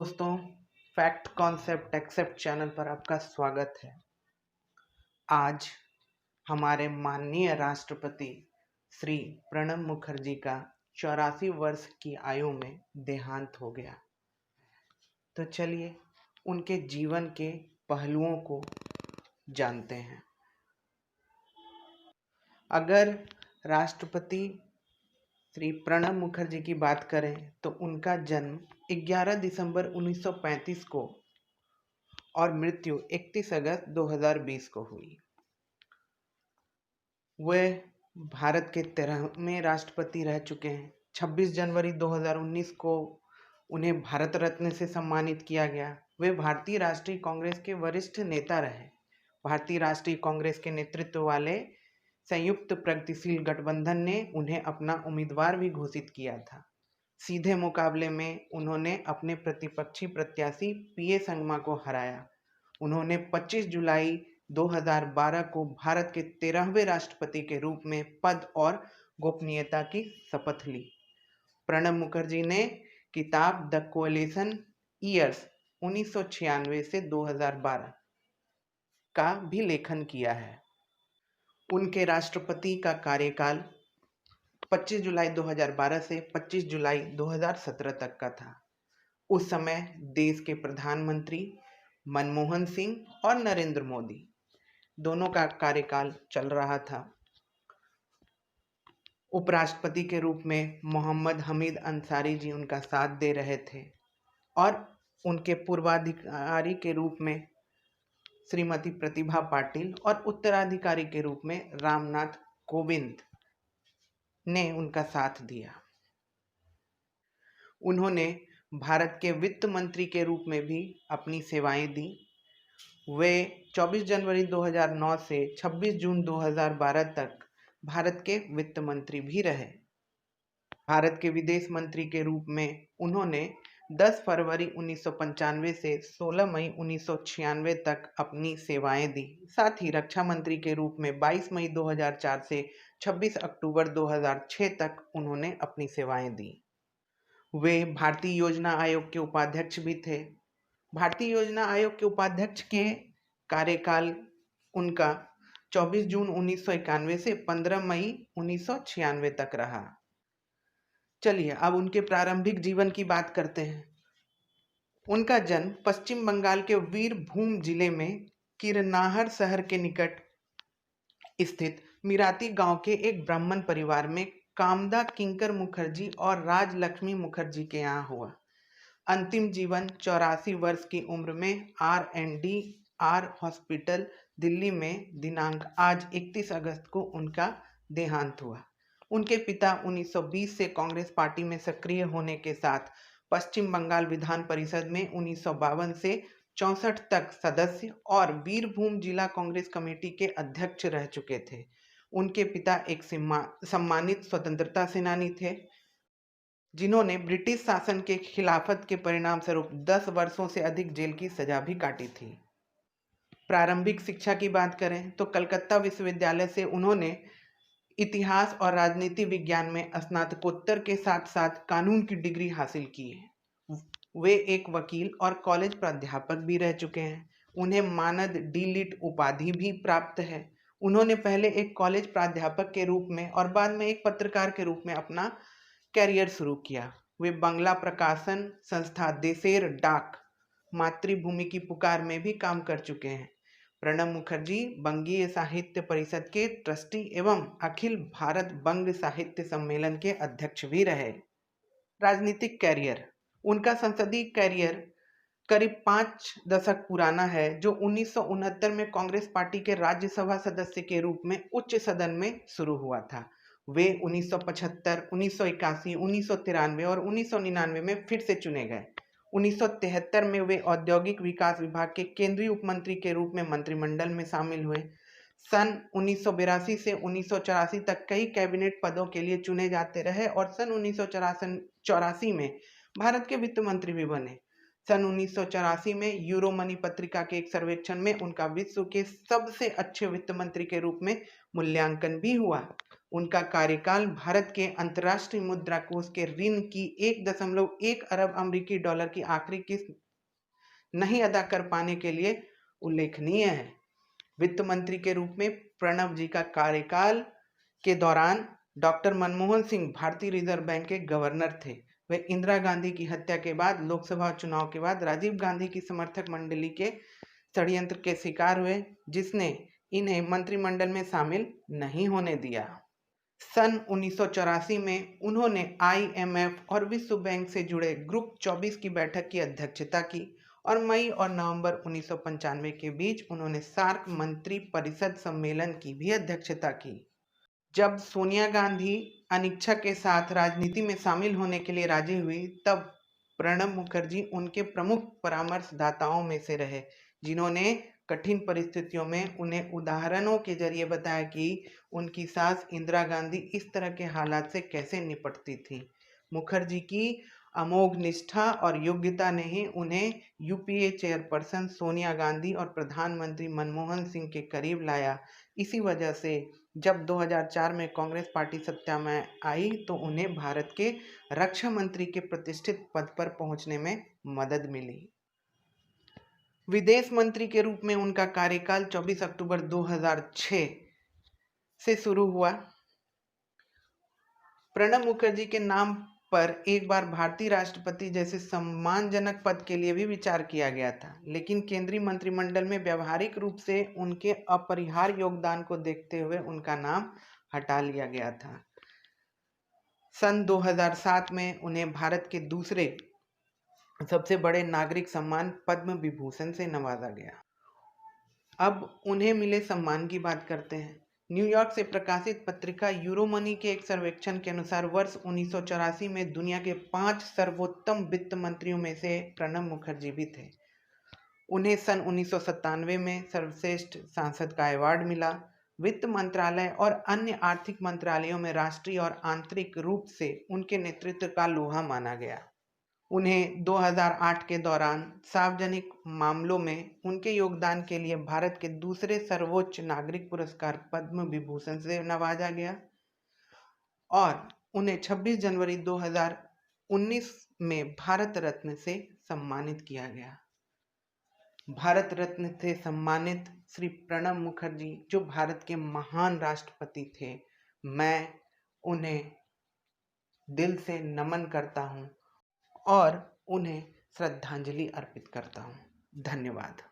दोस्तों, fact concept accept channel पर आपका स्वागत है। आज हमारे माननीय राष्ट्रपति श्री प्रणब मुखर्जी का 84 वर्ष की आयु में देहांत हो गया। तो चलिए उनके जीवन के पहलुओं को जानते हैं। अगर राष्ट्रपति श्री प्रणब मुखर्जी की बात करें तो उनका जन्म 11 दिसंबर 1935 को और मृत्यु 31 अगस्त 2020 को हुई। वे भारत के 13वें राष्ट्रपति रह चुके हैं। 26 जनवरी 2019 को उन्हें भारत रत्न से सम्मानित किया गया। वे भारतीय राष्ट्रीय कांग्रेस के वरिष्ठ नेता रहे। भारतीय राष्ट्रीय कांग्रेस के नेतृत्व वाले संयुक्त प्रगतिशील गठबंधन ने उन्हें अपना उम्मीदवार भी घोषित किया था। सीधे मुकाबले में उन्होंने अपने प्रतिपक्षी प्रत्याशी पीए संगमा को हराया। उन्होंने 25 जुलाई 2012 को भारत के 13वें राष्ट्रपति के रूप में पद और गोपनीयता की शपथ ली। प्रणब मुखर्जी ने किताब द कोएलिशन ईयर्स 1996 से 2012 का भी लेखन किया है। उनके राष्ट्रपति का कार्यकाल 25 जुलाई 2012 से 25 जुलाई 2017 तक का था। उस समय देश के प्रधानमंत्री मनमोहन सिंह और नरेंद्र मोदी दोनों का कार्यकाल चल रहा था। उपराष्ट्रपति के रूप में मोहम्मद हमीद अंसारी जी उनका साथ दे रहे थे और उनके पूर्वाधिकारी के रूप में श्रीमती प्रतिभा पाटिल और उत्तराधिकारी के रूप में रामनाथ कोविंद ने उनका साथ दिया। उन्होंने भारत के वित्त मंत्री के रूप में भी अपनी सेवाएं दी। वे 24 जनवरी 2009 से 26 जून 2012 तक भारत के वित्त मंत्री भी रहे। भारत के विदेश मंत्री के रूप में उन्होंने 10 फरवरी 1995 से 16 मई 1996 तक अपनी सेवाएं दी। साथ ही रक्षा मंत्री के रूप में 22 मई 2004 से 26 अक्टूबर 2006 तक उन्होंने अपनी सेवाएं दी। वे भारतीय योजना आयोग के उपाध्यक्ष भी थे। भारतीय योजना आयोग के उपाध्यक्ष के कार्यकाल उनका 24 जून 1991 से 15 मई 1996 तक रहा। चलिए अब उनके प्रारंभिक जीवन की बात करते हैं। उनका जन्म पश्चिम बंगाल के वीरभूम जिले में किरनाहर शहर के निकट स्थित मिराती गांव के एक ब्राह्मण परिवार में कामदा किंकर मुखर्जी और राजलक्ष्मी मुखर्जी के यहाँ हुआ। अंतिम जीवन 84 वर्ष की उम्र में R&D हॉस्पिटल दिल्ली में दिनांक आज 31 अगस्त को उनका देहांत हुआ। उनके पिता 1920 से कांग्रेस पार्टी में सक्रिय होने के साथ पश्चिम बंगाल विधान परिषद में 1952 से 64 तक सदस्य और वीरभूम जिला कांग्रेस कमेटी के अध्यक्ष रह चुके थे। उनके पिता एक सम्मानित स्वतंत्रता सेनानी थे जिन्होंने ब्रिटिश शासन के खिलाफत के परिणाम स्वरूप 10 वर्षों से अधिक जेल की सजा भी काटी थी। प्रारंभिक शिक्षा की बात करें तो कलकत्ता विश्वविद्यालय से उन्होंने इतिहास और राजनीति विज्ञान में स्नातकोत्तर के साथ साथ कानून की डिग्री हासिल की है। वे एक वकील और कॉलेज प्राध्यापक भी रह चुके हैं। उन्हें मानद डी.लिट उपाधि भी प्राप्त है। उन्होंने पहले एक कॉलेज प्राध्यापक के रूप में और बाद में एक पत्रकार के रूप में अपना कैरियर शुरू किया। वे बंगला प्रकाशन संस्था देशेर डाक मातृभूमि की पुकार में भी काम कर चुके हैं। प्रणब मुखर्जी बंगीय साहित्य परिषद के ट्रस्टी एवं अखिल भारत बंग साहित्य सम्मेलन के अध्यक्ष भी रहे। राजनीतिक कैरियर, उनका संसदीय कैरियर करीब 5 दशक पुराना है, जो 1969 में कांग्रेस पार्टी के राज्यसभा सदस्य के रूप में उच्च सदन में शुरू हुआ था। वे 1975, 1981, 1993 और 1999 में फिर से चुने गए। 1973 में वे औद्योगिक विकास विभाग के केंद्रीय उपमंत्री के रूप में मंत्रिमंडल में शामिल हुए। सन 1982 से 1984 तक कई कैबिनेट पदों के लिए चुने जाते रहे और सन 1984 में भारत के वित्त मंत्री भी बने। सन 1984 में यूरो मनी पत्रिका के एक सर्वेक्षण में उनका विश्व के सबसे अच्छे वित्त मंत्री के रूप में मूल्यांकन भी हुआ। उनका कार्यकाल भारत के अंतर्राष्ट्रीय मुद्रा कोष के ऋण की 1.1 अरब अमेरिकी डॉलर की आखिरी किस्त नहीं अदा कर पाने के लिए उल्लेखनीय है। वित्त मंत्री के रूप में प्रणब जी का कार्यकाल के दौरान डॉक्टर मनमोहन सिंह भारतीय रिजर्व बैंक के गवर्नर थे। वे इंदिरा गांधी की हत्या के बाद लोकसभा चुनाव के बाद राजीव गांधी की समर्थक मंडली के षड्यंत्र के शिकार हुए, जिसने इन्हें मंत्रिमंडल में शामिल नहीं होने दिया। सन 1984 में उन्होंने IMF और विश्व बैंक से जुड़े ग्रुप 24 की बैठक की अध्यक्षता की और मई और नवंबर 1995 के बीच उन्होंने सार्क मंत्री परिषद सम्मेलन की भी अध्यक्षता की। जब सोनिया गांधी अनिच्छा के साथ राजनीति में शामिल होने के लिए राजी हुई, तब प्रणब मुखर्जी उनके प्रमुख परामर्शदाताओं में से रहे, जिन्होंने कठिन परिस्थितियों में उन्हें उदाहरणों के जरिए बताया कि उनकी सास इंदिरा गांधी इस तरह के हालात से कैसे निपटती थी। मुखर्जी की अमोघ निष्ठा और योग्यता ने ही उन्हें UPA चेयरपर्सन सोनिया गांधी और प्रधानमंत्री मनमोहन सिंह के करीब लाया। इसी वजह से जब 2004 में कांग्रेस पार्टी सत्ता में आई तो उन्हें भारत के रक्षा मंत्री के प्रतिष्ठित पद पर पहुंचने में मदद मिली। विदेश मंत्री के रूप में उनका कार्यकाल 24 अक्टूबर 2006 से शुरू हुआ। प्रणब मुखर्जी के नाम पर एक बार भारतीय राष्ट्रपति जैसे सम्मानजनक पद के लिए भी विचार किया गया था, लेकिन केंद्रीय मंत्रिमंडल में व्यावहारिक रूप से उनके अपरिहार्य योगदान को देखते हुए उनका नाम हटा लिया गया था। सन 2007 में उन्हें भारत के दूसरे सबसे बड़े नागरिक सम्मान पद्म विभूषण से नवाजा गया। अब उन्हें मिले सम्मान की बात करते हैं। न्यूयॉर्क से प्रकाशित पत्रिका यूरोमनी के एक सर्वेक्षण के अनुसार वर्ष 1984 में दुनिया के 5 सर्वोत्तम वित्त मंत्रियों में से प्रणब मुखर्जी भी थे। उन्हें सन 1997 में सर्वश्रेष्ठ सांसद का अवार्ड मिला। वित्त मंत्रालय और अन्य आर्थिक मंत्रालयों में राष्ट्रीय और आंतरिक रूप से उनके नेतृत्व का लोहा माना गया। उन्हें 2008 के दौरान सार्वजनिक मामलों में उनके योगदान के लिए भारत के दूसरे सर्वोच्च नागरिक पुरस्कार पद्म विभूषण से नवाजा गया और उन्हें 26 जनवरी 2019 में भारत रत्न से सम्मानित किया गया। भारत रत्न से सम्मानित श्री प्रणब मुखर्जी, जो भारत के महान राष्ट्रपति थे, मैं उन्हें दिल से नमन करता हूँ और उन्हें श्रद्धांजलि अर्पित करता हूँ। धन्यवाद।